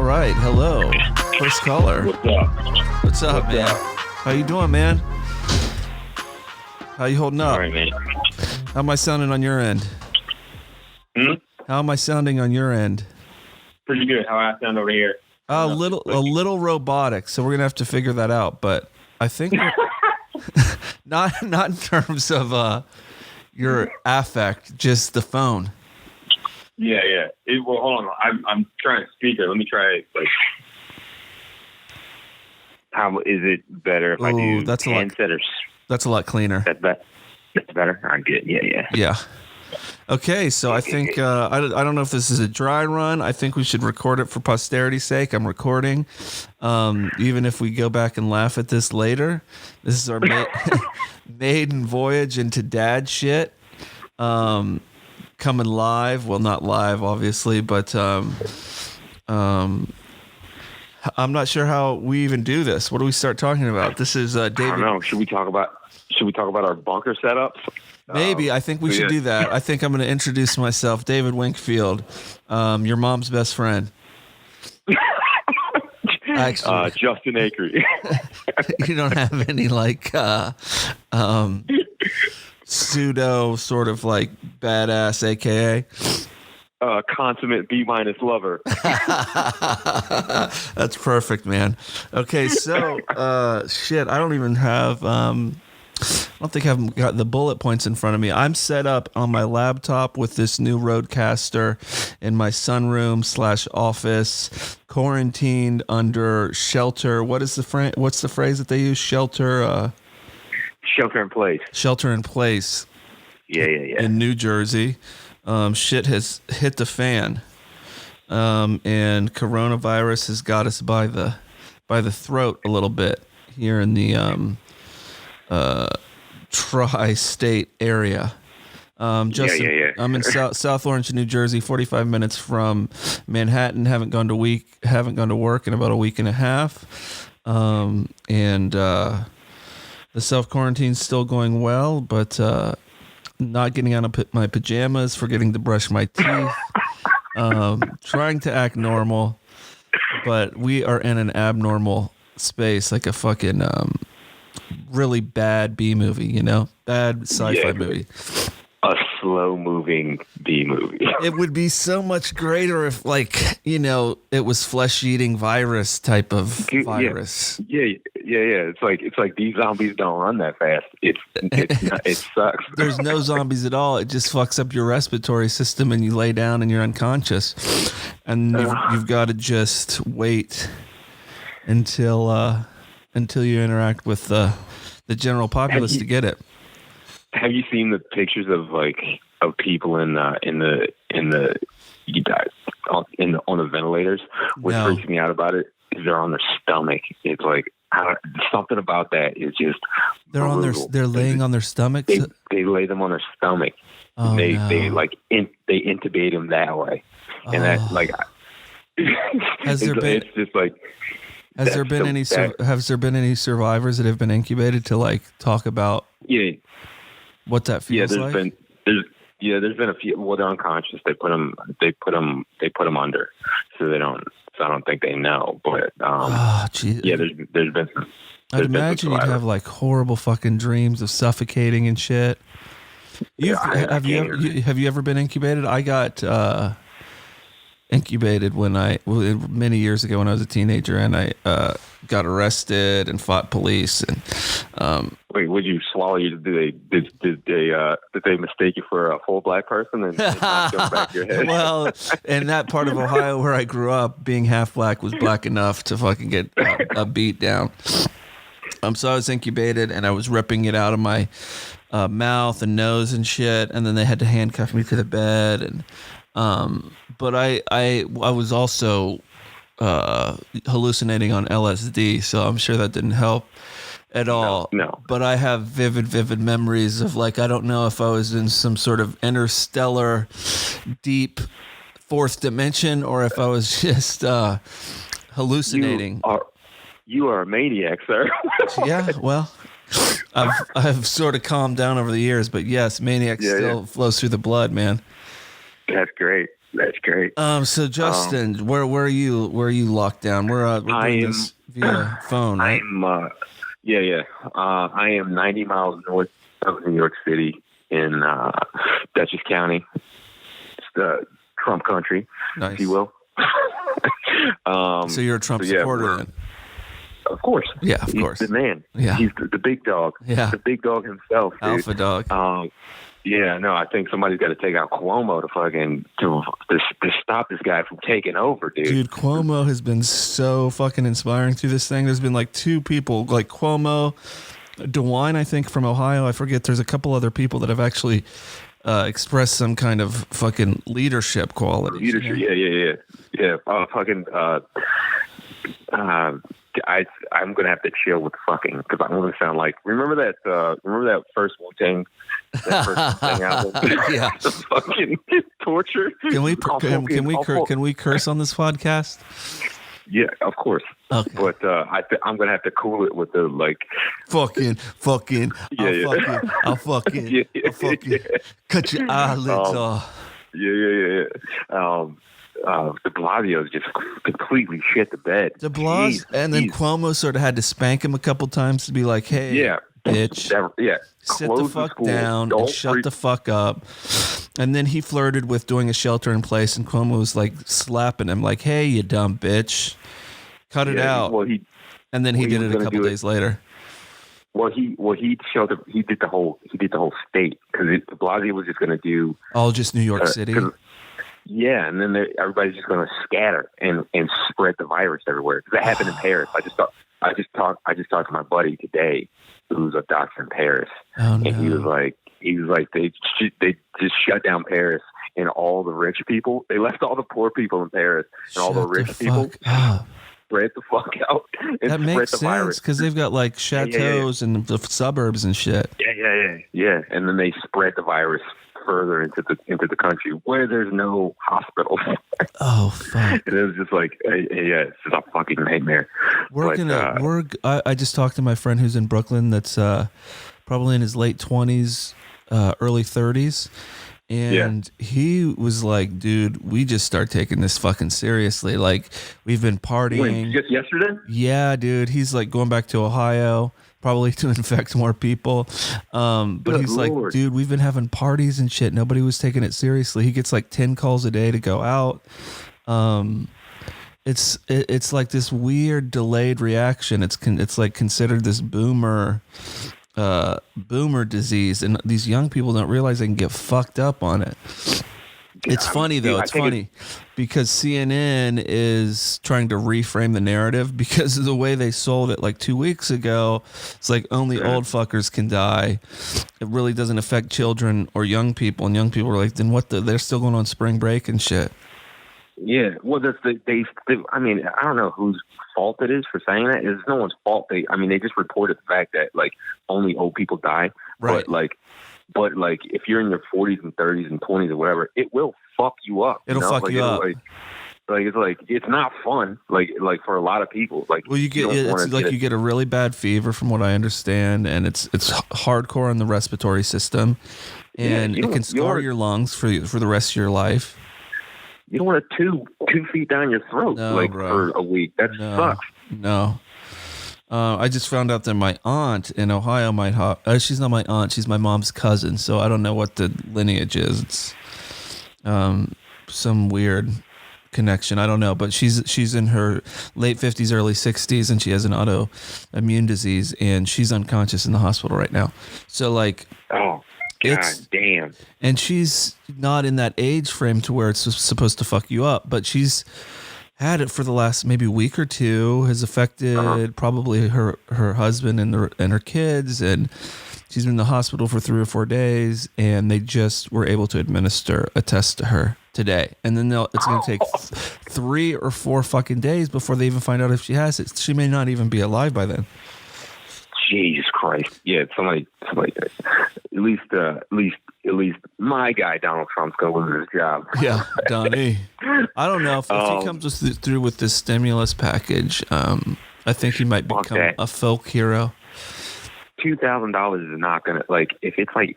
right. Hello. First caller. What's up? What's up, man? How you doing, man? How you holding up? All right, man. How am I sounding on your end? How am I sounding on your end? Pretty good. How I sound over here? A little robotic, so we're gonna have to figure that out. But I think not in terms of your affect, just the phone. Yeah. Well, hold on. I'm trying to speak it. Let me try it. Like, how is it better if I do handset or? That's a lot cleaner. That's better. All right, good. Yeah. Yeah. Okay, so I think I don't know if this is a dry run. I think we should record it for posterity's sake. I'm recording, even if we go back and laugh at this later. This is our maiden voyage into dad shit. Coming live. Well, not live, obviously, but I'm not sure how we even do this. What do we start talking about? This is David. I don't know. Should we talk about our bunker setups? Maybe. I think we should do that. I think I'm going to introduce myself, David Winkfield, your mom's best friend. Actually, Justin Acree. You don't have any pseudo sort of like badass, aka Consummate B- lover. That's perfect, man. Okay, so shit, I don't even have I don't think I've got the bullet points in front of me. I'm set up on my laptop with this new Rodecaster in my sunroom / office, quarantined under shelter. What's the phrase that they use? Shelter in place. Shelter in place. Yeah. In New Jersey. Shit has hit the fan. And coronavirus has got us by the throat a little bit here in the tri-state area. Justin, I'm in South Orange, New Jersey, 45 minutes from Manhattan. Haven't gone to work in about a week and a half. And the self-quarantine's still going well, but not getting out of my pajamas, forgetting to brush my teeth, trying to act normal, but we are in an abnormal space, like a fucking really bad B movie, bad sci-fi movie. A slow-moving B movie. It would be so much greater if, it was flesh-eating virus type of virus. Yeah. It's like these zombies don't run that fast. It sucks. There's no zombies at all. It just fucks up your respiratory system, and you lay down and you're unconscious, and you've got to just wait until you interact with the general populace to get it. Have you seen the pictures of people on the ventilators? What freaks me out about it is they're on their stomach. It's like something about that is just they're laying on their stomachs. They lay them on their stomach. Oh, they no. They intubate them that way, and that has there been? It's just like. Has there been any survivors that have been incubated to talk about? Yeah. What that feels like? There's been a few. Well, they're unconscious. They put them under, so I don't think they know. But yeah, there's been. I'd imagine you'd have horrible fucking dreams of suffocating and shit. Have you ever been incubated? I got incubated many years ago when I was a teenager, and I got arrested and fought police. And wait, would you swallow you? Did they mistake you for a full black person and knock them back your head? Well, in that part of Ohio where I grew up, being half black was black enough to fucking get a beat down. So I was incubated, and I was ripping it out of my mouth and nose and shit, and then they had to handcuff me to the bed. And but I was also hallucinating on LSD, so I'm sure that didn't help at all. No. But I have vivid memories of I don't know if I was in some sort of interstellar deep fourth dimension or if I was just hallucinating. You are a maniac, sir. Yeah, well, I've sort of calmed down over the years, but yes, maniac still flows through the blood, man. That's great. That's great. So Justin, where are you locked down? We're doing this via phone, right? I am 90 miles north of New York City in Dutchess County. It's the Trump country, if you will. So you're a Trump supporter then? Of course. Yeah, of course. He's the man. Yeah. He's the big dog. Yeah. The big dog himself, dude. Alpha dog. I think somebody's got to take out Cuomo to stop this guy from taking over, dude. Dude, Cuomo has been so fucking inspiring through this thing. There's been like two people, like Cuomo, DeWine, I think, from Ohio. I forget. There's a couple other people that have actually expressed some kind of fucking leadership quality. Leadership, yeah. I'm gonna have to chill with fucking because I'm gonna sound like remember that first Wu-Tang album? Yeah, the fucking torture. Can we curse on this podcast? Yeah, of course. Okay. But I'm gonna have to cool it with the like fucking. I'll fucking cut your eyelids off. Yeah. De Blasio just completely shit the bed. De Blasio, and then Cuomo sort of had to spank him a couple times to be like, "Hey, bitch, sit the fuck down and shut the fuck up." And then he flirted with doing a shelter in place, and Cuomo was like slapping him, like, "Hey, you dumb bitch, cut it out." And then he did it a couple days later. Well, he did the whole state because De Blasio was just going to do just New York City. Yeah, and then everybody's just going to scatter and spread the virus everywhere. Because that happened in Paris. I just talked to my buddy today, who's a doctor in Paris, and he was like, they just shut down Paris, and all the rich people, they left all the poor people in Paris, and all the rich people spread the fuck out and that makes the sense because they've got like chateaus and the suburbs and shit. Yeah, and then they spread the virus further into the country where there's no hospital. Oh fuck! It was just like, it's just a fucking nightmare. I just talked to my friend who's in Brooklyn. That's probably in his late 20s, early 30s, and he was like, "Dude, we just start taking this fucking seriously. Like, we've been partying." Wait, just yesterday? Yeah, dude. He's like going back to Ohio. Probably to infect more people. But he's like, dude, we've been having parties and shit. Nobody was taking it seriously. He gets like 10 calls a day to go out. It's like this weird delayed reaction. It's like considered this boomer disease. And these young people don't realize they can get fucked up on it. It's funny though. It's funny because CNN is trying to reframe the narrative because of the way they sold it like 2 weeks ago. It's like only old fuckers can die. It really doesn't affect children or young people. And young people are like, then what? They're still going on spring break and shit. Yeah. Well, I mean, I don't know whose fault it is for saying that. It's no one's fault. They just reported the fact that like only old people die. Right. But if you're in your 40s and 30s and 20s or whatever, it will fuck you up. It'll fuck you up. It's not fun. Like for a lot of people. You get a really bad fever, from what I understand, and it's hardcore on the respiratory system, and it can scar your lungs for the rest of your life. You don't want it 2 feet down your throat for a week. That sucks. No. I just found out that my aunt in Ohio might have. She's not my aunt. She's my mom's cousin. So I don't know what the lineage is. It's some weird connection. I don't know. But she's in her late 50s, early 60s, and she has an autoimmune disease, and she's unconscious in the hospital right now. So like, oh god damn. And she's not in that age frame to where it's supposed to fuck you up, but she's had it for the last maybe week or two, has affected probably her husband and her kids, and she's been in the hospital for 3 or 4 days, and they just were able to administer a test to her today. And then it's going to take 3 or 4 fucking days before they even find out if she has it. She may not even be alive by then. Jesus Christ. Yeah, somebody at least my guy Donald Trump's gonna lose his job. Yeah, Donnie. I don't know if he comes through with this stimulus package. I think he might become a folk hero. $2,000 is not gonna if it's like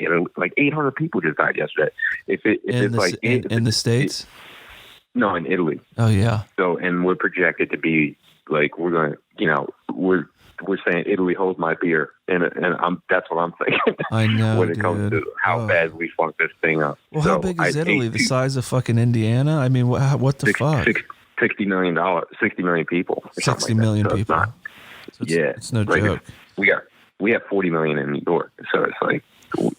800 people just died yesterday. If it's in the States. No, in Italy. Oh yeah. So, and we're projected to be like, we're going to, you know, we're saying Italy holds my beer, and that's what I'm thinking. I know, when it comes to how bad we fucked this thing up. Well, so how big is Italy? The size of fucking Indiana? I mean, what the fuck? $60 million, 60 million people. 60 million people. It's no joke. We have 40 million in New York, so it's like,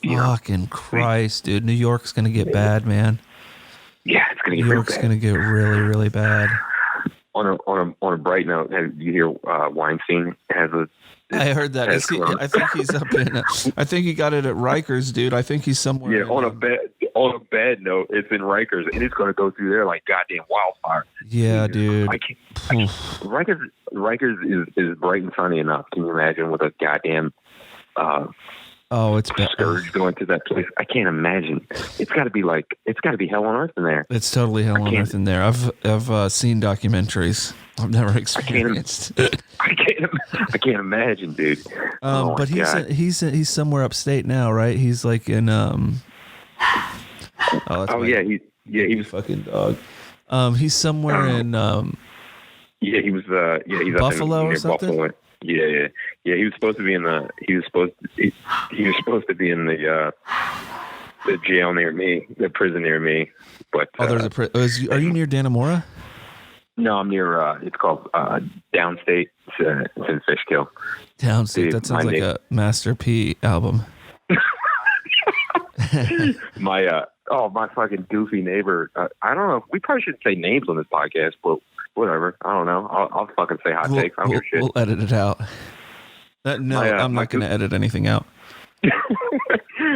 fucking Christ, dude. New York's gonna get bad, man. Yeah, it's gonna get New York's gonna get really, really bad. On a bright note, you hear Weinstein has a. I heard that. I think he's up in. I think he got it at Rikers, dude. I think he's somewhere. Yeah, on a bad note, it's in Rikers, and it's going to go through there like goddamn wildfire. Yeah, dude. Rikers is bright and sunny enough. Can you imagine with a goddamn it's bad. Scourge going to that place? I can't imagine. It's got to be hell on earth in there. It's totally hell on earth in there. I've seen documentaries. I've never experienced. I can't imagine, dude. But he's somewhere upstate now, right? He's like in he was fucking dog. He's somewhere in he was he's Buffalo up in, or something. Buffalo. Yeah. He was supposed to be in the jail near me, the prison near me. But there's a are you near Dannemora? No, I'm near. It's called Downstate. It's in Fishkill. Downstate. That sounds like a Master P album. My fucking goofy neighbor. I don't know. We probably shouldn't say names on this podcast, but whatever. I don't know. I'll fucking say hot takes. I don't give a shit. We'll edit it out. I'm not going to edit anything out.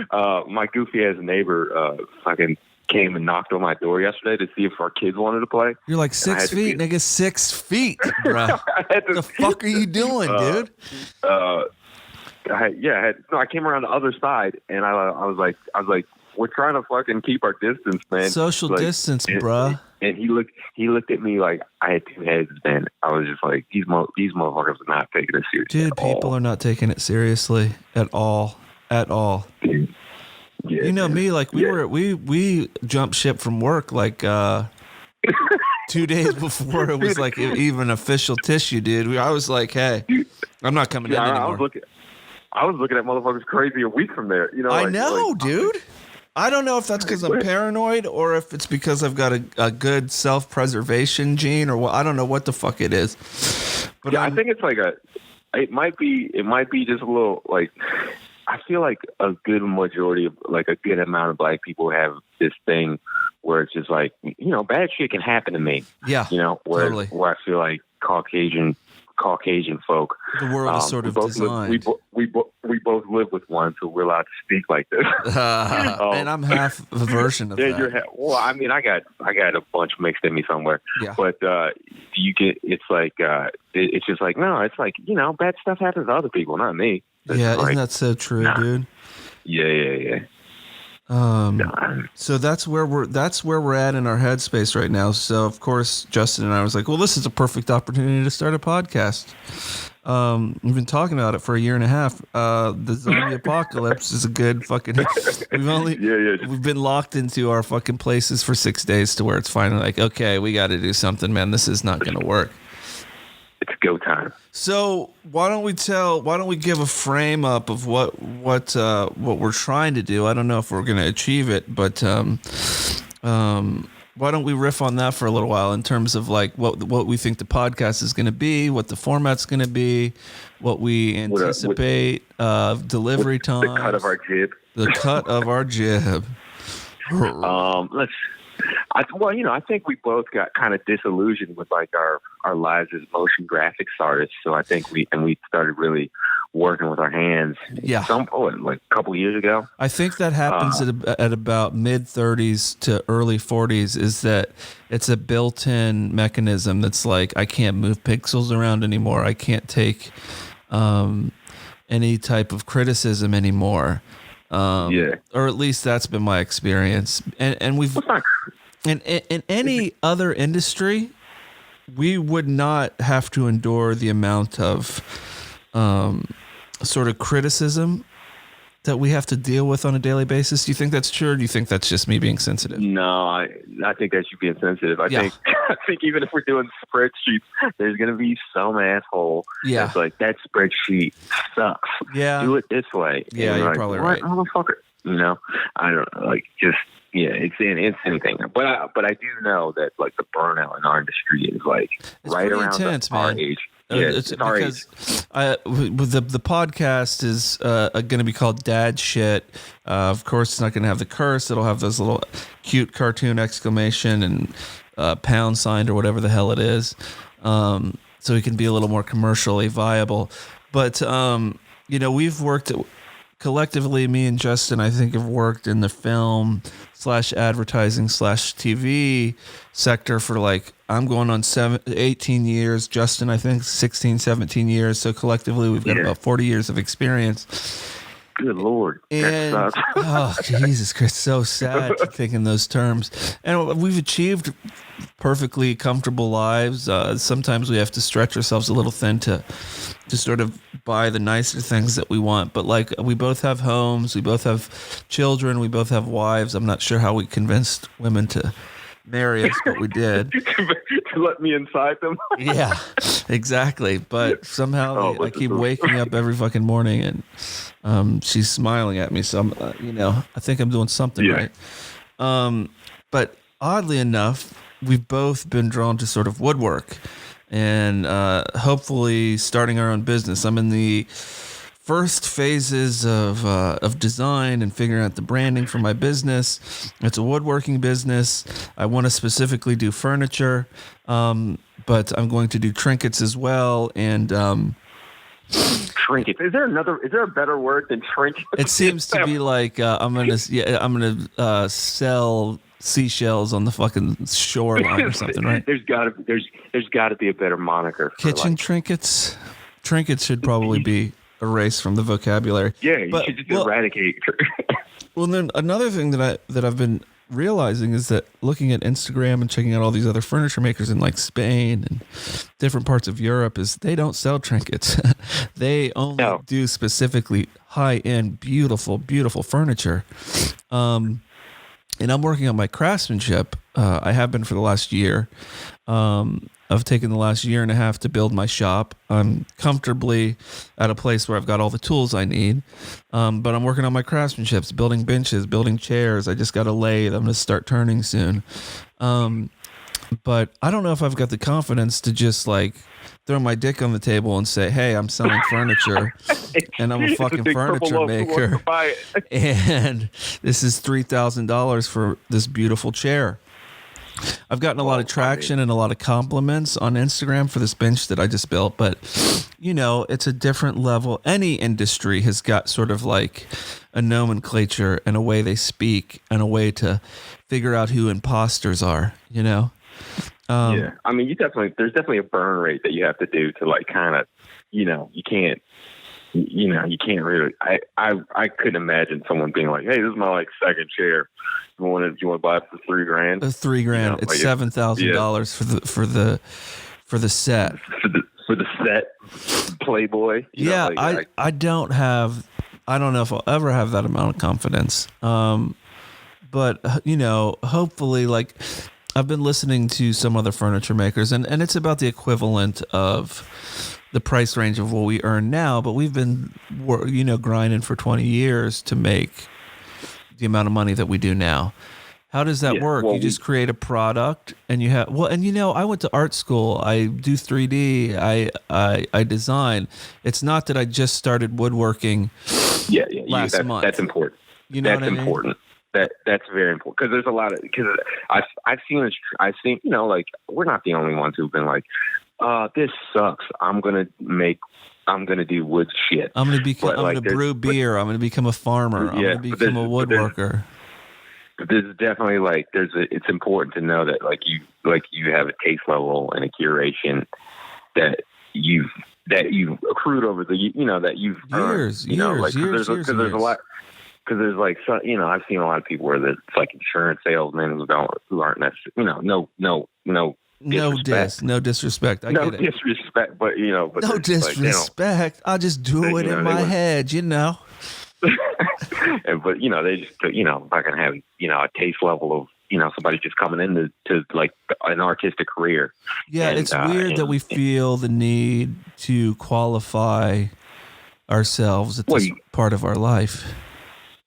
My goofy ass neighbor fucking came and knocked on my door yesterday to see if our kids wanted to play. You're like 6 feet, nigga. 6 feet, bro. What the fuck are you doing, dude? I came around the other side, and I was like, we're trying to fucking keep our distance, man. Social distance, bruh. And he looked at me like I had two heads, man. I was just like, these motherfuckers are not taking it seriously. Dude, people are not taking it seriously at all. At all. Dude. Yeah, you know me, like we jumped ship from work like 2 days before it was like even official tissue, dude. I was like, hey, I'm not coming in anymore. I was looking at motherfuckers crazy a week from there. You know, I know, dude. I don't know if that's because I'm paranoid or if it's because I've got a good self-preservation gene or what. I don't know what the fuck it is. But I think it's like it might be just a little like, I feel like a good majority of like a good amount of black people have this thing where it's just like, you know, bad shit can happen to me. Yeah. You know, where I feel like Caucasian folk. The world is sort of designed. We both live with one, so we're allowed to speak like this. And I'm half a version of that. Well, I mean, I got a bunch mixed in me somewhere. Yeah. But it's like it's just like, no, it's like, you know, bad stuff happens to other people, not me. Isn't that so true, dude? Yeah. So that's where we're at in our headspace right now. So of course, Justin and I was like, well, this is a perfect opportunity to start a podcast. We've been talking about it for a year and a half. The zombie apocalypse is a good fucking. We've been locked into our fucking places for 6 days to where it's finally like, okay, we got to do something, man. This is not going to work. It's go time. So why don't we give a frame up of what we're trying to do? I don't know if we're going to achieve it, but why don't we riff on that for a little while in terms of like what we think the podcast is going to be, what the format's going to be, what we anticipate, delivery time, the cut of our jib. The cut of our jib. I think we both got kind of disillusioned with like our lives as motion graphics artists. So I think we started really working with our hands. Yeah. Like a couple years ago. I think that happens at about mid 30s to early 40s. Is that it's a built-in mechanism that's like, I can't move pixels around anymore. I can't take any type of criticism anymore. Or at least that's been my experience. And we've in any other industry, we would not have to endure the amount of sort of criticism that we have to deal with on a daily basis? Do you think that's true, or do you think that's just me being sensitive? No, I think that's you being sensitive. I think even if we're doing spreadsheets, there's going to be some asshole that's like, that spreadsheet sucks. Yeah. Do it this way. Yeah, you're like, probably right. Motherfucker? I don't know, like, just, it's anything. But I do know that, like, the burnout in our industry is, like, it's right around intense, our man. age. It's because the podcast is going to be called Dad Shit. Of course, it's not going to have the curse. It'll have those little cute cartoon exclamation and pound sign or whatever the hell it is, so it can be a little more commercially viable. But we've worked collectively. Me and Justin, I think, have worked in the film / advertising / TV sector for, like, I'm going on 18 years. Justin, I think 16, 17 years. So collectively, we've got about 40 years of experience. Good Lord. And, that sucks. Oh, Jesus Christ. So sad to think in those terms. And we've achieved perfectly comfortable lives. Sometimes we have to stretch ourselves a little thin to sort of buy the nicer things that we want. But, like, we both have homes. We both have children. We both have wives. I'm not sure how we convinced women to marry us, but we did. To let me inside them. Yeah, exactly. But somehow I keep waking up every fucking morning and she's smiling at me. So I'm, I think I'm doing something right. But oddly enough, we've both been drawn to sort of woodwork and hopefully starting our own business. I'm in the first phases of design and figuring out the branding for my business. It's a woodworking business. I want to specifically do furniture, but I'm going to do trinkets as well. And trinkets. Is there a better word than trinket? It seems to be like I'm gonna sell seashells on the fucking shoreline or something, right? There's gotta be a better moniker. Kitchen trinkets. Trinkets should probably be erased from the vocabulary. Yeah, you should just eradicate. Well, then another thing that I've been realizing is that looking at Instagram and checking out all these other furniture makers in, like, Spain and different parts of Europe is they don't sell trinkets. They only do specifically high-end, beautiful, beautiful furniture. And I'm working on my craftsmanship. I have been for the last year. I've taken the last year and a half to build my shop. I'm comfortably at a place where I've got all the tools I need. But I'm working on my craftsmanship, building benches, building chairs. I just got a lathe. I'm going to start turning soon. But I don't know if I've got the confidence to just, like, throw my dick on the table and say, hey, I'm selling furniture and I'm a fucking furniture maker. And this is $3,000 for this beautiful chair. I've gotten a lot of traction and a lot of compliments on Instagram for this bench that I just built, but it's a different level. Any industry has got sort of like a nomenclature and a way they speak and a way to figure out who imposters are, yeah. I mean, there's definitely a burn rate that you have to do to, like, kind of, you can't really, I couldn't imagine someone being like, hey, this is my, like, second chair. You want to buy it for $3,000? $3,000. It's like $7,000 for the set. For the set, Playboy. I don't know if I'll ever have that amount of confidence. But hopefully, like, I've been listening to some other furniture makers, and it's about the equivalent of the price range of what we earn now. But we've been, grinding for 20 years to make the amount of money that we do now. How does that work? You just create a product and you have, I went to art school. I do 3D. I design. It's not that I just started woodworking last month. That's important. That's important. That's very important. Because there's a lot of, I've seen, like, we're not the only ones who've been like, this sucks. I'm going to do wood shit. I'm going to brew beer. I'm going to become a farmer. I'm going to become a woodworker. But there's definitely, like, it's important to know that, like, you have a taste level and a curation that you've accrued over the, that you've years, earned, like, because there's a lot. Because there's, like, so, I've seen a lot of people where it's like insurance salesmen who aren't necessarily, no disrespect. I get it. No disrespect, but no disrespect. I'll just do it in my head, But they just fucking have a taste level of somebody just coming into like an artistic career. Yeah, it's weird that we feel the need to qualify ourselves at this part of our life.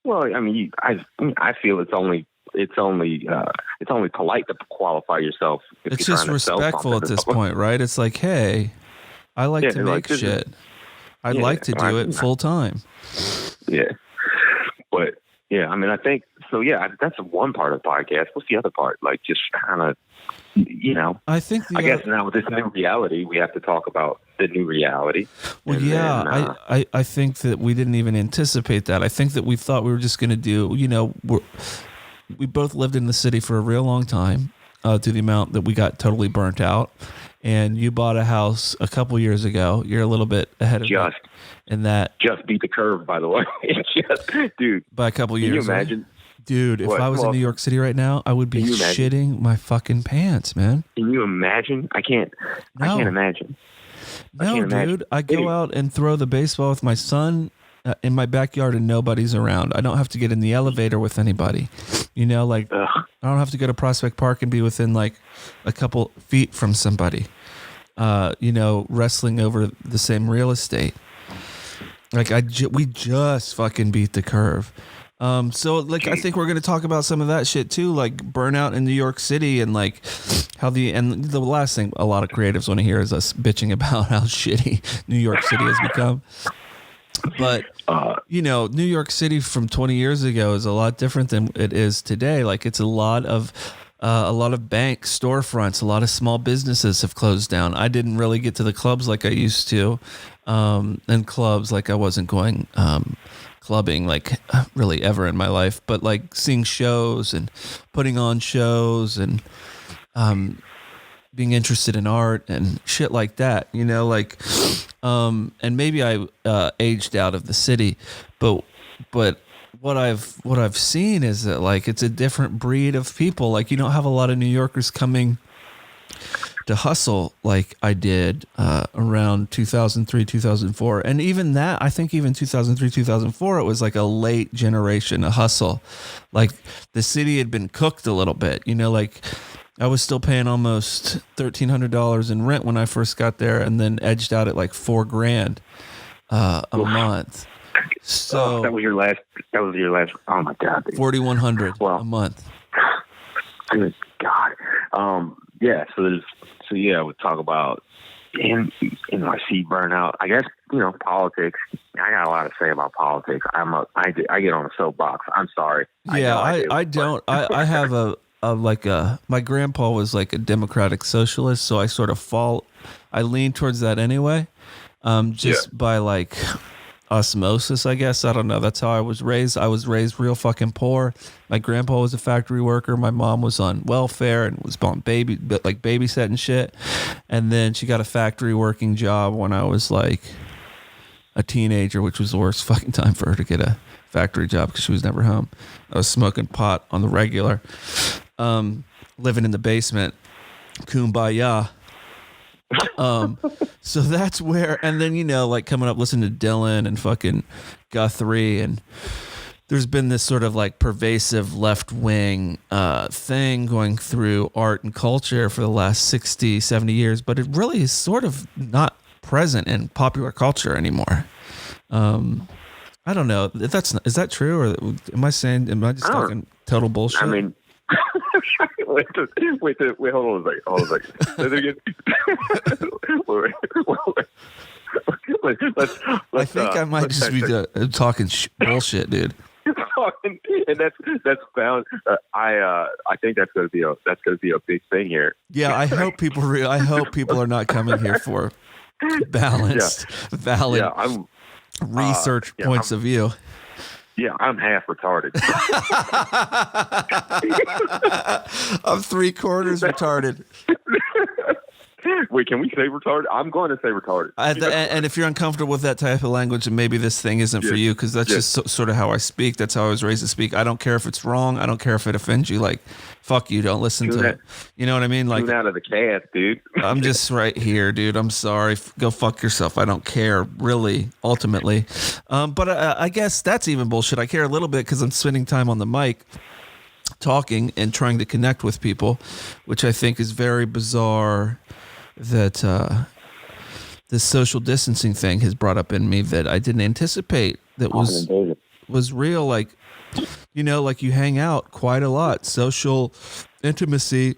Well, I mean, I feel it's only polite to qualify yourself. It's just respectful at this point, right? It's like, hey, I like to make shit. I'd like to do it full time. Yeah, but yeah, I mean, I think so. Yeah, that's one part of the podcast. What's the other part? Like, just kind of, I think. I guess now with this new reality, we have to talk about the new reality. Well, I think that we didn't even anticipate that. I think that we thought we were just going to do. We both lived in the city for a real long time, to the amount that we got totally burnt out. And you bought a house a couple years ago. You're a little bit ahead of me in that. Just beat the curve, by the way. Dude. By a couple years. Can you imagine? Dude, if I was in New York City right now, I would be shitting my fucking pants, man. Can you imagine? I can't imagine. No, dude. I go out and throw the baseball with my son in my backyard and nobody's around. I don't have to get in the elevator with anybody. I don't have to go to Prospect Park and be within like a couple feet from somebody. Wrestling over the same real estate. Like we just fucking beat the curve. So like, I think we're going to talk about some of that shit too, like burnout in New York City and like how the last thing a lot of creatives want to hear is us bitching about how shitty New York City has become. But, New York City from 20 years ago is a lot different than it is today. Like it's a lot of bank storefronts, a lot of small businesses have closed down. I didn't really get to the clubs like I used to, and clubs like I wasn't going clubbing like really ever in my life, but like seeing shows and putting on shows and being interested in art and shit like that, and maybe I aged out of the city, but what I've seen is that like it's a different breed of people. Like you don't have a lot of New Yorkers coming to hustle like I did around 2003, 2004. And even that, I think even 2003, 2004, it was like a late generation of hustle. Like the city had been cooked a little bit, like I was still paying almost $1,300 in rent when I first got there and then edged out at like $4,000 a month. So that was your last, oh my God. $4,100 a month. Good God. We talk about NYC burnout. I guess, politics. I got a lot to say about politics. I get on a soapbox. I'm sorry. Yeah, I don't. I have my grandpa was like a democratic socialist, so I sort of I lean towards that anyway. By like osmosis, I guess. I don't know. That's how I was raised. I was raised real fucking poor. My grandpa was a factory worker. My mom was on welfare and was on babysitting shit. And then she got a factory working job when I was like a teenager, which was the worst fucking time for her to get a factory job because she was never home. I was smoking pot on the regular, living in the basement, kumbaya. So that's where, and then, like coming up, listening to Dylan and fucking Guthrie, and there's been this sort of like pervasive left wing thing going through art and culture for the last 60, 70 years, but it really is sort of not present in popular culture anymore. I don't know if is that true, or am I just talking total bullshit? I mean, wait, hold on a second. Say that again. I think I might just be talking bullshit, dude. And that's bound. I think that's gonna be a big thing here. Yeah, I hope people are not coming here for balanced, valid research points of view. Yeah, I'm half retarded. I'm 3/4 retarded. Wait, can we say retarded? I'm going to say retarded. And if you're uncomfortable with that type of language, then maybe this thing isn't for you, because that's just sort of how I speak. That's how I was raised to speak. I don't care if it's wrong. I don't care if it offends you. Like, fuck you. Don't listen to it. You know what I mean? Like, tune out of the cast, dude. I'm just right here, dude. I'm sorry. Go fuck yourself. I don't care, really, ultimately. But I guess that's even bullshit. I care a little bit because I'm spending time on the mic talking and trying to connect with people, which I think is very bizarre that this social distancing thing has brought up in me that I didn't anticipate, that was real. Like, you know, like you hang out quite a lot, social intimacy,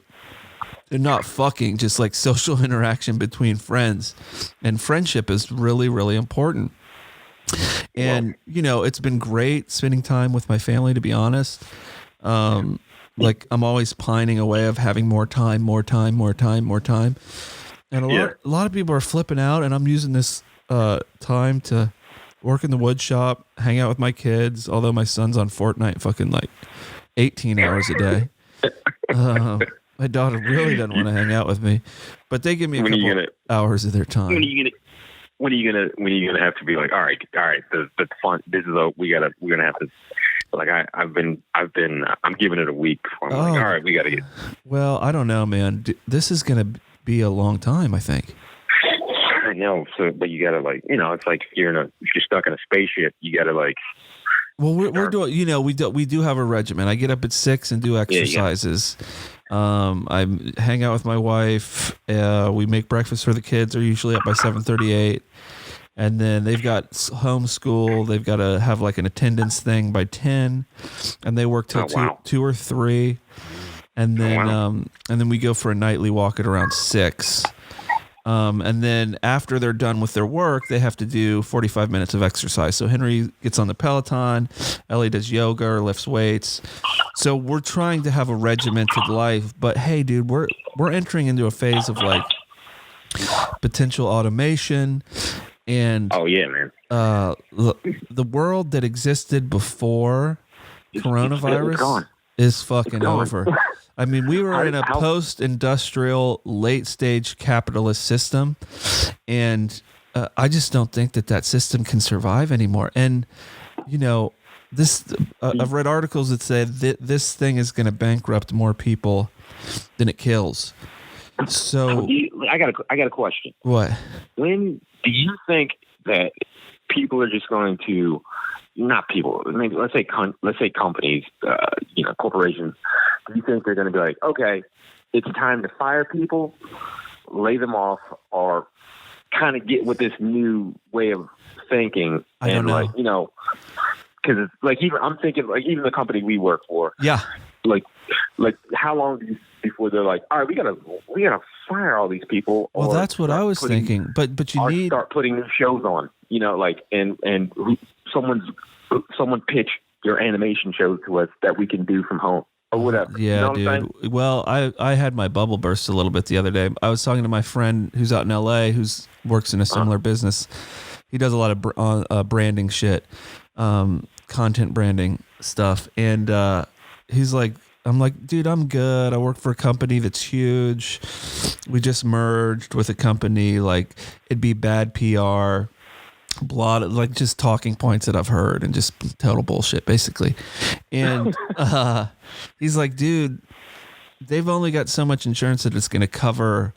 and not fucking, just like social interaction between friends, and friendship is really, really important. And, you know, it's been great spending time with my family, to be honest. Like I'm always pining away of having more time. And a lot of people are flipping out, and I'm using this time to work in the wood shop, hang out with my kids, although my son's on Fortnite fucking like 18 hours a day. My daughter really doesn't want to hang out with me, but they give me a couple hours of their time. When are you gonna have to be like, all right, the fun, this is we're gonna have to, like, I'm giving it a week. I'm like, all right, we gotta get. Well, I don't know, man. This is gonna be a long time, I think. I know. So, but you gotta, like, you know, it's like if you're stuck in a spaceship, you gotta, like. Well, we're doing, you know, we do have a regimen. I get up at 6 and do exercises. I hang out with my wife. We make breakfast for the kids. They're usually up by 7:38. And then they've got homeschool. They've got to have like an attendance thing by 10, and they work till 2 or 3. And then we go for a nightly walk at around 6. And then after they're done with their work, they have to do 45 minutes of exercise. So Henry gets on the Peloton, Ellie does yoga or lifts weights. So we're trying to have a regimented life. But hey, dude, we're entering into a phase of like potential automation. And man, the world that existed before coronavirus is fucking over. I mean, we were in a post-industrial, late-stage capitalist system, and I just don't think that system can survive anymore. And, you know, I've read articles that say that this thing is going to bankrupt more people than it kills. So I got a question. What? When do you think that people are just going to, not people, I mean, let's say companies, you know, corporations, do you think they're going to be like, okay, it's time to fire people, lay them off, or kind of get with this new way of thinking? I don't know. Like, you know, because it's like, I'm thinking like even the company we work for. Yeah. Like how long before they're like, all right, we gotta fire all these people? Well, that's what I was thinking. But you need start putting new shows on, you know, like and someone pitch your animation shows to us that we can do from home or whatever. Yeah, you know dude. Well, I had my bubble burst a little bit the other day. I was talking to my friend who's out in LA, works in a similar business. He does a lot of branding shit, content branding stuff, and he's like, I'm like, dude, I'm good. I work for a company that's huge. We just merged with a company. Like, it'd be bad PR, blah, like just talking points that I've heard and just total bullshit, basically. And he's like, dude, they've only got so much insurance that it's going to cover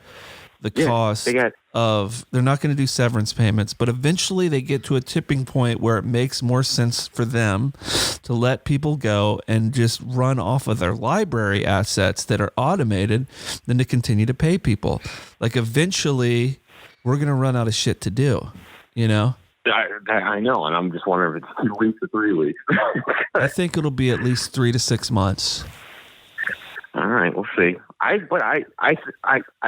the cost of, they're not going to do severance payments, but eventually they get to a tipping point where it makes more sense for them to let people go and just run off of their library assets that are automated than to continue to pay people. Like, eventually we're going to run out of shit to do, you know? I know, and I'm just wondering if it's 2 weeks or 3 weeks. I think it'll be at least 3 to 6 months. All right, we'll see. I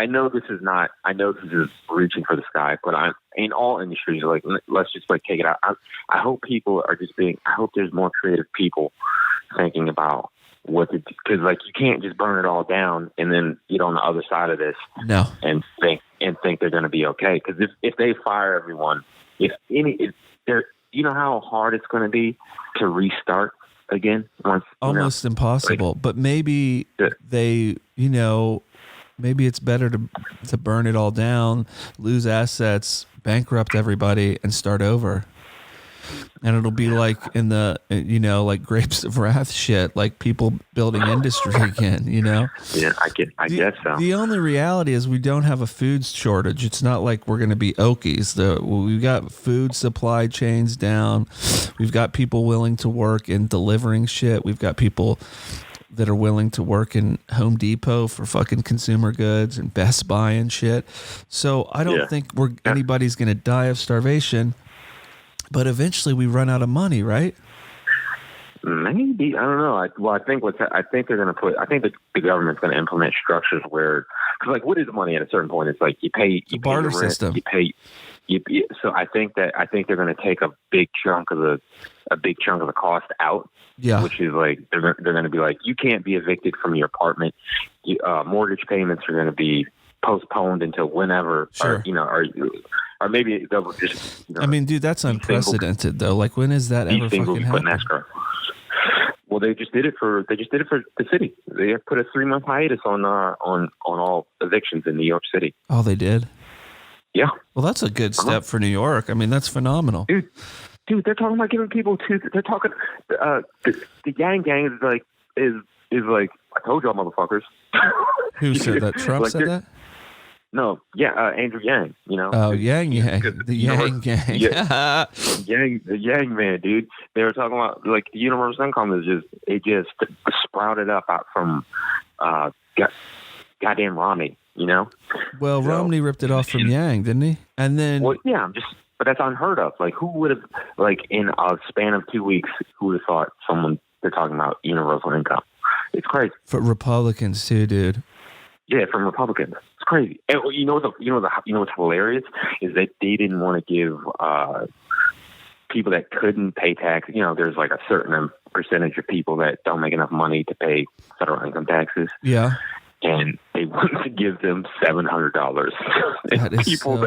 know this is not. I know this is reaching for the sky, but I'm in all industries. Like, let's just like take it out. I hope people are just being. I hope there's more creative people thinking about what to do, because like you can't just burn it all down and then get on the other side of this. No. And think they're going to be okay. Because if they fire everyone, if there, you know how hard it's going to be to restart again once. Almost impossible. But maybe they, you know, maybe it's better to burn it all down, lose assets, bankrupt everybody, and start over. And it'll be like in the, like Grapes of Wrath shit, like people building industry again, Yeah, I guess so. The only reality is we don't have a food shortage. It's not like we're going to be Okies. We've got food supply chains down. We've got people willing to work in delivering shit. We've got people that are willing to work in Home Depot for fucking consumer goods and Best Buy and shit. So I don't think anybody's going to die of starvation. But eventually we run out of money, right? Maybe. I don't know. I think they're going to put. I think the government's going to implement structures where, because like, what is money at a certain point? It's like you pay barter the rent, system. So I think they're going to take a big chunk of the cost out. Yeah. Which is like they're going to be like, you can't be evicted from your apartment. Mortgage payments are going to be postponed until whenever. Sure. Or maybe they'll just. I mean, dude, that's unprecedented, though. Like, when is that ever fucking happen? Well, they just did it for the city. They put a 3-month hiatus on all evictions in New York City. Oh, they did? Yeah. Well, that's a good step for New York. I mean, that's phenomenal. Dude, they're talking about giving people they're talking. The Yang Gang is like I told y'all, motherfuckers. Who said that? Trump said that? No, Andrew Yang, Oh, Yang, the Yang Gang. Yeah, the Yang man, dude. They were talking about, like, the universal income is just sprouted up out from goddamn Romney, Well, Romney ripped it off from Yang, didn't he? And then... Well, yeah, but that's unheard of. Like, who would have, like, in a span of 2 weeks, who would have thought they're talking about universal income? It's crazy. For Republicans, too, dude. Yeah, from Republicans. It's crazy. And what's hilarious is that they didn't want to give people that couldn't pay tax. There's like a certain percentage of people that don't make enough money to pay federal income taxes. Yeah. And they wanted to give them $700. That is people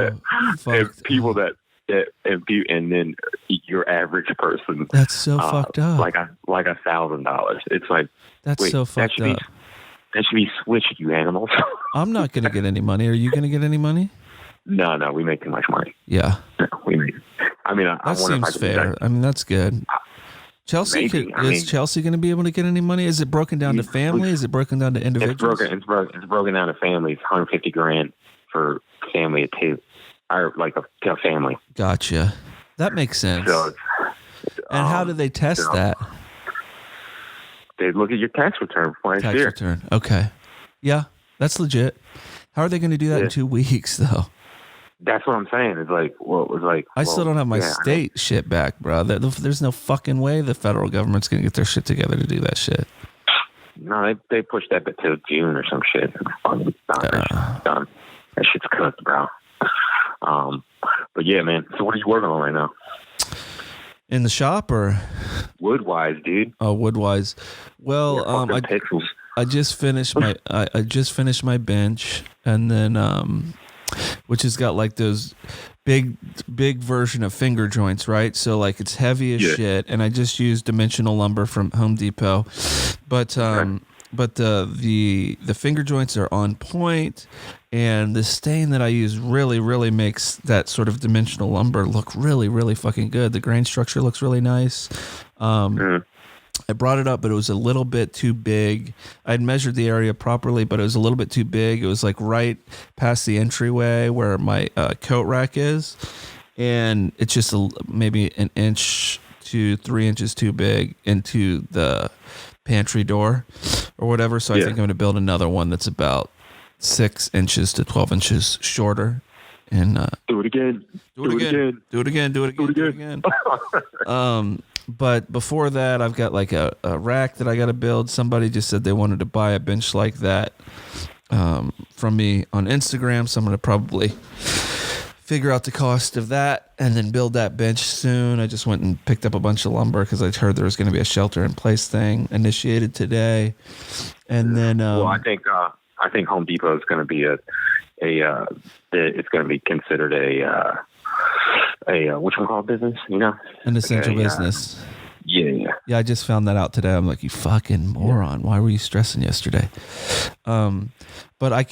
and then your average person. That's so fucked up. Like $1,000. It's like, that's so fucked up. That should be switched, you animals. I'm not going to get any money. Are you going to get any money? No, we make too much money. Yeah. No, we make. I mean, that seems fair. I mean, that's good. Chelsea, is Chelsea going to be able to get any money? Is it broken down to family? Is it broken down to individuals? It's broken down to families. $150,000 for family of two, or like a family. Gotcha. That makes sense. So, and how do they test that? They look at your tax return for tax return. Okay. Yeah, that's legit. How are they going to do that in 2 weeks, though? That's what I'm saying. It's like, I still don't have my state shit back, bro. There's no fucking way the federal government's going to get their shit together to do that shit. No, they pushed that bit till June or some shit. Done. That shit's cooked, bro. But yeah, man. So what are you working on right now? In the shop or Woodwise, dude? Oh, Woodwise. Well, I just finished my bench, and then which has got like those big version of finger joints, right? So like it's heavy as shit, and I just used dimensional lumber from Home Depot, but the finger joints are on point, and the stain that I use really makes that sort of dimensional lumber look really fucking good. The grain structure looks really nice. I brought it up, but it was a little bit too big. I'd measured the area properly, but it was a little bit too big. It was like right past the entryway where my coat rack is, and it's just maybe 1 inch to 3 inches too big into the pantry door or whatever. So I think I'm going to build another one that's about 6 inches to 12 inches shorter. And do it again. But before that, I've got like a rack that I got to build. Somebody just said they wanted to buy a bench like that from me on Instagram. So I'm going to probably figure out the cost of that and then build that bench soon. I just went and picked up a bunch of lumber because I heard there was going to be a shelter in place thing initiated today. And then, well, I think Home Depot is going to be it's going to be considered a whatchamacallit business, an essential business. Yeah, I just found that out today. I'm like, you fucking moron. Why were you stressing yesterday? But I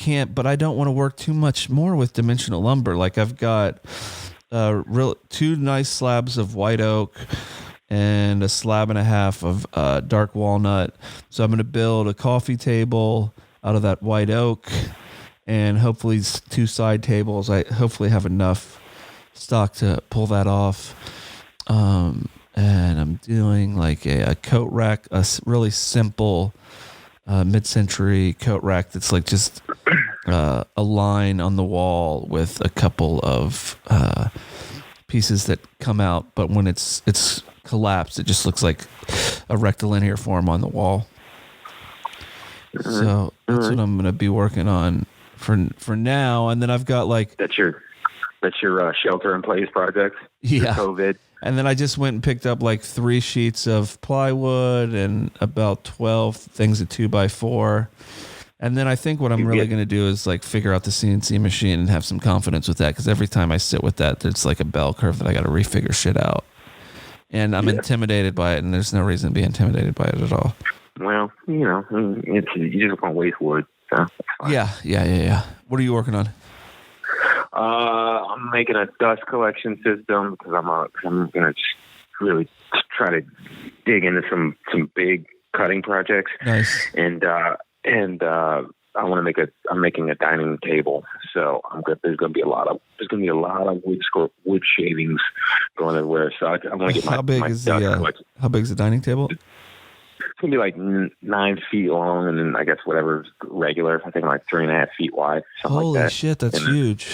don't want to work too much more with dimensional lumber. Like I've got two nice slabs of white oak and a slab and a half of dark walnut. So I'm going to build a coffee table out of that white oak and hopefully 2 side tables. I hopefully have enough stock to pull that off. And I'm doing like a coat rack, a really simple mid-century coat rack that's like just a line on the wall with a couple of pieces that come out, but when it's collapsed, it just looks like a rectilinear form on the wall. So that's what I'm going to be working on for now. And then I've got like that's your shelter in place project. Yeah. COVID. And then I just went and picked up like 3 sheets of plywood and about 12 things of 2x4. And then I think what I'm really going to do is like figure out the CNC machine and have some confidence with that. Because every time I sit with that, there's like a bell curve that I got to refigure shit out. And I'm intimidated by it, and there's no reason to be intimidated by it at all. Well, you just want to waste wood. So Yeah. What are you working on? I'm making a dust collection system because I'm gonna just really try to dig into some big cutting projects. Nice. And I want to I'm making a dining table. So there's gonna be a lot of wood shavings going everywhere. So I want to get my dust collection. How big is the dining table? It's gonna be like 9 feet long, and then I guess whatever's regular. I think like 3.5 feet wide. Holy like that. Shit, that's huge.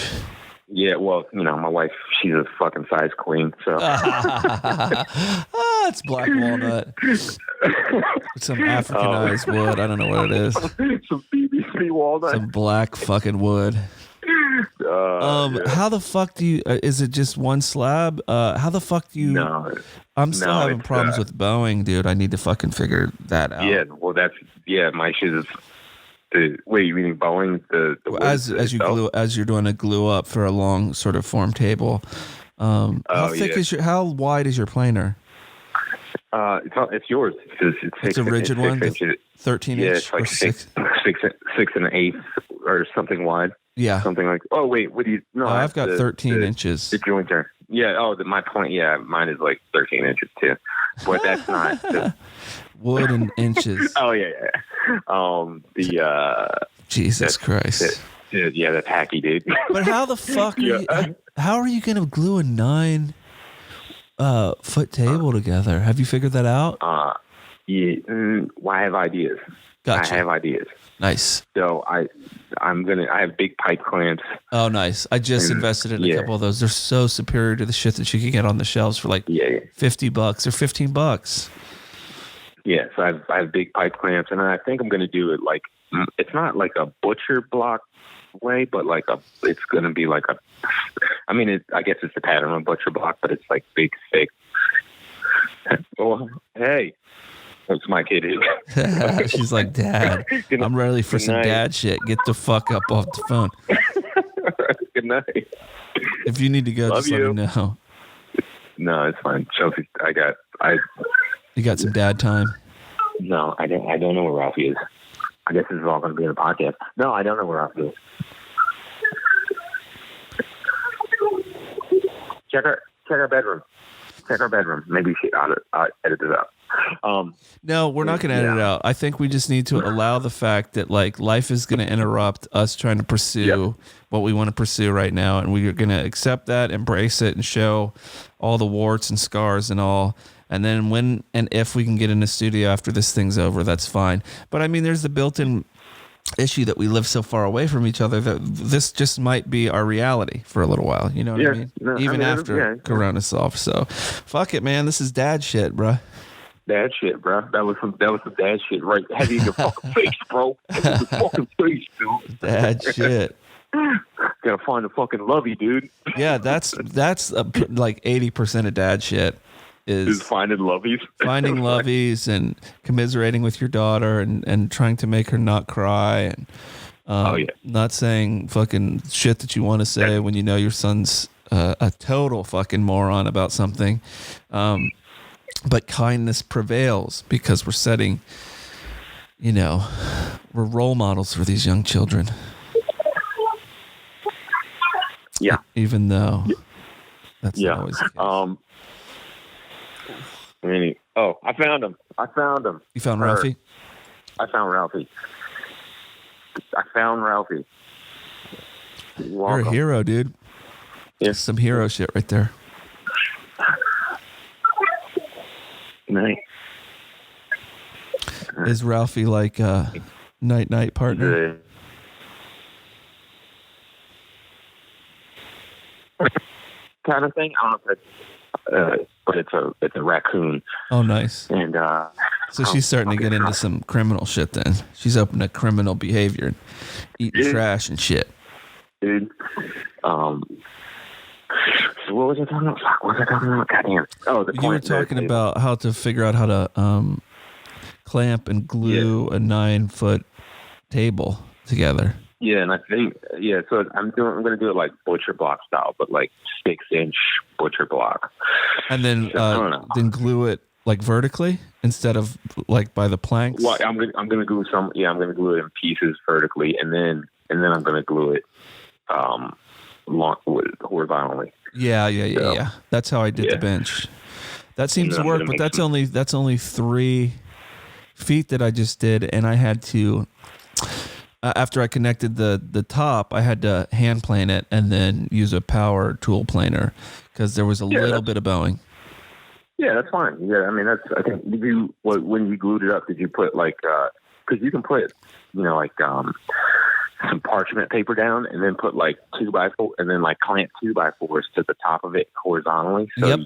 Yeah, well, my wife, she's a fucking size queen, so. It's black walnut. Some Africanized wood. I don't know what it is. Some BBC walnut. Some black fucking wood. How the fuck do you? Is it just one slab? How the fuck do you? No, I'm still having problems with Boeing, dude. I need to fucking figure that out. Yeah, well, my issue is. Wait, you mean Boeing? As you're doing a glue up for a long sort of form table. How wide is your planer? It's yours. It's a rigid one, 13 inch. Yeah, it's like six and an eighth or something wide. Yeah, something like. Oh wait, what do you? No, I've got 13 inches. The joint there. Yeah. Oh, my point. Yeah, mine is like 13 inches too, but that's not. Wood in inches. Oh yeah. Jesus Christ. The tacky dude. But how the fuck how are you gonna glue a 9 foot table together? Have you figured that out? Yeah. I have ideas. Gotcha. I have ideas. Nice. So I have big pipe clamps. Oh, nice. I just invested in a couple of those. They're so superior to the shit that you can get on the shelves for like $50 or $15. Yeah, so I have big pipe clamps, and I think I'm going to do it like, it's not like a butcher block way, but like it's going to be like I guess it's the pattern of a butcher block, but it's like big, thick. Oh, hey, that's my kid. She's like, Dad, I'm ready for some dad shit. Get the fuck up off the phone. Good night. If you need to go, just let me know. No, it's fine. Chelsea, You got some dad time? No, I don't know where Ralphie is. I guess this is all going to be in the podcast. No, I don't know where Ralphie is. Check our bedroom. Check our bedroom. Maybe I'll edit it out. No, we're not going to edit it out. I think we just need to allow the fact that like life is going to interrupt us trying to pursue what we want to pursue right now, and we're going to accept that, embrace it, and show all the warts and scars and all. And then when and if we can get in the studio after this thing's over, that's fine. But I mean, there's the built-in issue that we live so far away from each other that this just might be our reality for a little while. You know what I mean? No, Even after Corona's solved. So fuck it, man. This is dad shit, bro. Dad shit, bro. That was some dad shit right heavy in your fucking face, bro. Heavy in your fucking face, dude. Dad shit. Gotta find the fucking lovey, dude. Yeah, that's like 80% of dad shit. Is finding lovies. Finding lovies and commiserating with your daughter and trying to make her not cry and not saying fucking shit that you want to say when you know your son's a total fucking moron about something. but kindness prevails because we're setting, we're role models for these young children. Yeah. Even though that's not always the case. I found him. You found Ralphie? I found Ralphie. You're a hero, dude. Yeah. Some hero shit right there. Nice. Is Ralphie like a night partner? Kind of thing. I don't know if it's, but it's a raccoon. Oh, nice. And so she's starting to get into some criminal shit. Then she's open to criminal behavior, and eating trash and shit. Dude. So what was I talking about? What was I talking about? Goddamn. Oh, you were talking about how to figure out how to clamp and glue a 9-foot table together. Yeah, and I think so I'm going to do it like butcher block style, but like 6-inch butcher block. And then then glue it like vertically instead of like by the planks. Well, I'm going to glue some. Yeah, I'm going to glue it in pieces vertically, and then I'm going to glue it horizontally. Yeah. That's how I did the bench. That seems to work, but that's only 3 feet that I just did, and I had to. After I connected the top, I had to hand plane it and then use a power tool planer because there was a little bit of bowing. Yeah, that's fine. Yeah, I mean, I think when you glued it up, did you put like, because you can put, some parchment paper down and then put like 2x4 and then like clamp 2x4s to the top of it horizontally. So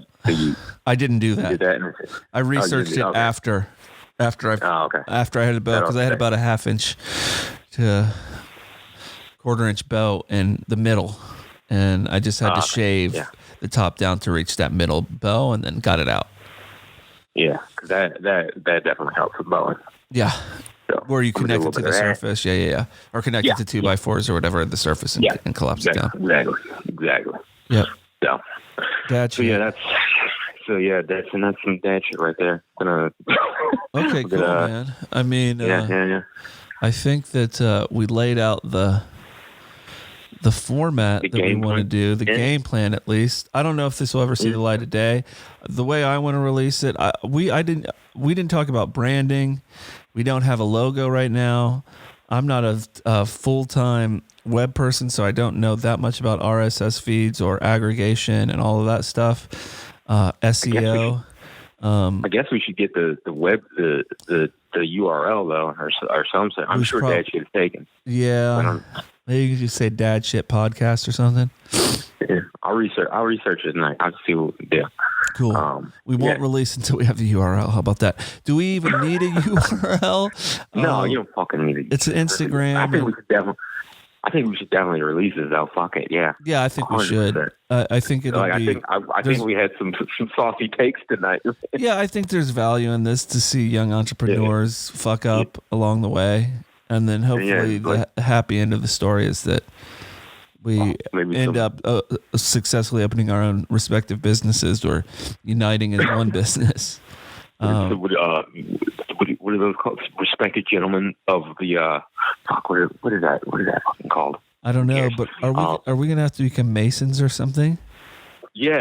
I didn't do that. You did that I researched it after I had a bow because I had about a 1/2 inch to 1/4 inch bow in the middle, and I just had to shave the top down to reach that middle bow, and then got it out. Yeah, because that definitely helps with bowing. Yeah, so, where you connect it to the surface. Yeah, or connect it to 2x4s or whatever at the surface and collapse it down. Exactly. Yep. So, dad shit. that's some dad shit right there. Okay, cool, man. I mean, I think that we laid out the format that we want to do, the game plan at least. I don't know if this will ever see the light of day. The way I want to release it, we didn't talk about branding. We don't have a logo right now. I'm not a full-time web person, so I don't know that much about RSS feeds or aggregation and all of that stuff. SEO. I guess we should get the web the URL though, or something. I'm sure Dad shit is taken. Yeah, maybe you just say Dad Shit Podcast or something. Yeah, I'll research it tonight. I'll see what we do. Cool. We won't release until we have the URL. How about that? Do we even need a URL? No, you don't fucking need it. It's an Instagram. I think we should definitely release it though. Fuck it, yeah. Yeah, I think 100%. We should. I think it'll be. I think we had some saucy takes tonight. Yeah, I think there's value in this to see young entrepreneurs fuck up along the way, and then hopefully the happy end of the story is that we end up successfully opening our own respective businesses or uniting as one business. What are those called? Respected gentlemen of the what is that fucking called? I don't know, but are we gonna have to become Masons or something? Yeah.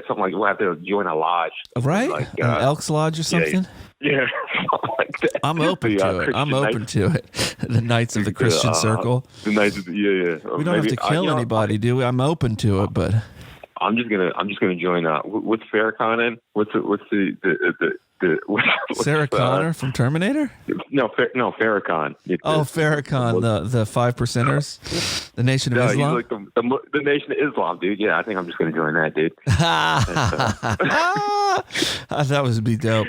Something like we'll have to join a lodge, right? Like, an Elks Lodge or something. Yeah, something like that. I'm open to it. I'm open to it. The Knights of the Christian Circle. The Knights of we don't have to kill anybody, do we? I'm open to it, but I'm just gonna join. What's Farrakhan in? What's Sarah Connor from Terminator? No, Farrakhan. Farrakhan, the 5%ers, the Nation of Islam. He's like the Nation of Islam, dude. Yeah, I think I'm just gonna join that, dude. That would be dope.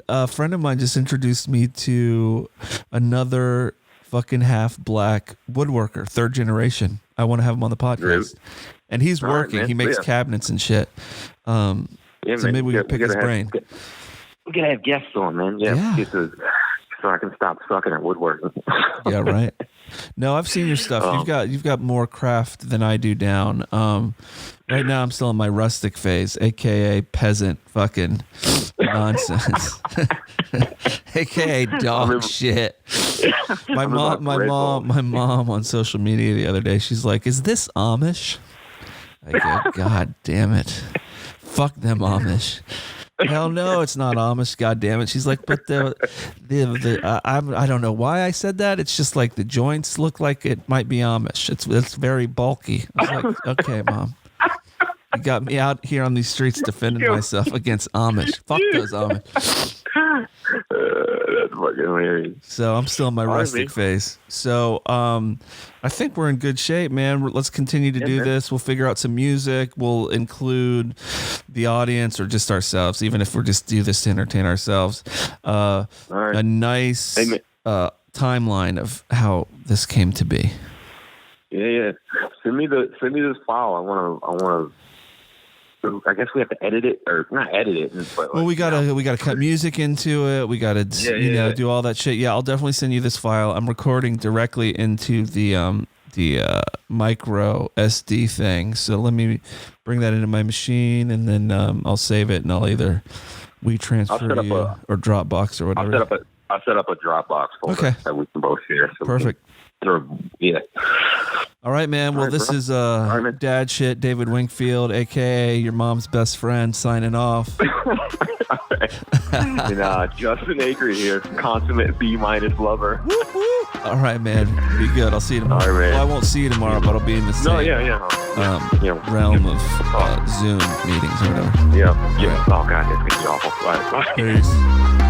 A friend of mine just introduced me to another fucking half black woodworker, 3rd generation. I want to have him on the podcast. Really? And he's working. Right, he makes cabinets and shit. So maybe we can pick his brain. We gotta have guests on, man. Yeah. So I can stop sucking at woodworking. Yeah, right. No, I've seen your stuff. You've got more craft than I do down. Right now I'm still in my rustic phase, aka peasant fucking nonsense. AKA dog shit. My mom on social media the other day, she's like, "Is this Amish?" I go, "God damn it. Fuck them Amish." Hell no, it's not Amish, god damn it. She's like, "But I don't know why I said that. It's just like the joints look like it might be Amish. It's very bulky." I was like, "Okay, Mom. You got me out here on these streets defending myself against Amish. Fuck those Amish." That's fucking hilarious. So I'm still in my rustic phase. So I think we're in good shape, man. Let's continue to do this. We'll figure out some music. We'll include the audience or just ourselves, even if we're just do this to entertain ourselves. Right. A nice timeline of how this came to be. Yeah. Send me this file. I want to. I guess we have to edit it, or not edit it. But well, we gotta cut music into it. We gotta do all that shit. Yeah, I'll definitely send you this file. I'm recording directly into the micro SD thing. So let me bring that into my machine, and then I'll save it, and I'll either WeTransfer you or Dropbox or whatever. I'll set up a Dropbox folder that we can both share. So perfect. Yeah. All right, man. Well, this is Dad Shit, David Winkfield, a.k.a. your mom's best friend, signing off. And Justin Aker here, consummate B- lover. All right, man. Be good. I'll see you tomorrow. All right, man. Well, I won't see you tomorrow, but I'll be in the same realm of Zoom meetings or whatever. Yeah. Oh, God, that's going to be awful. Bye. Peace.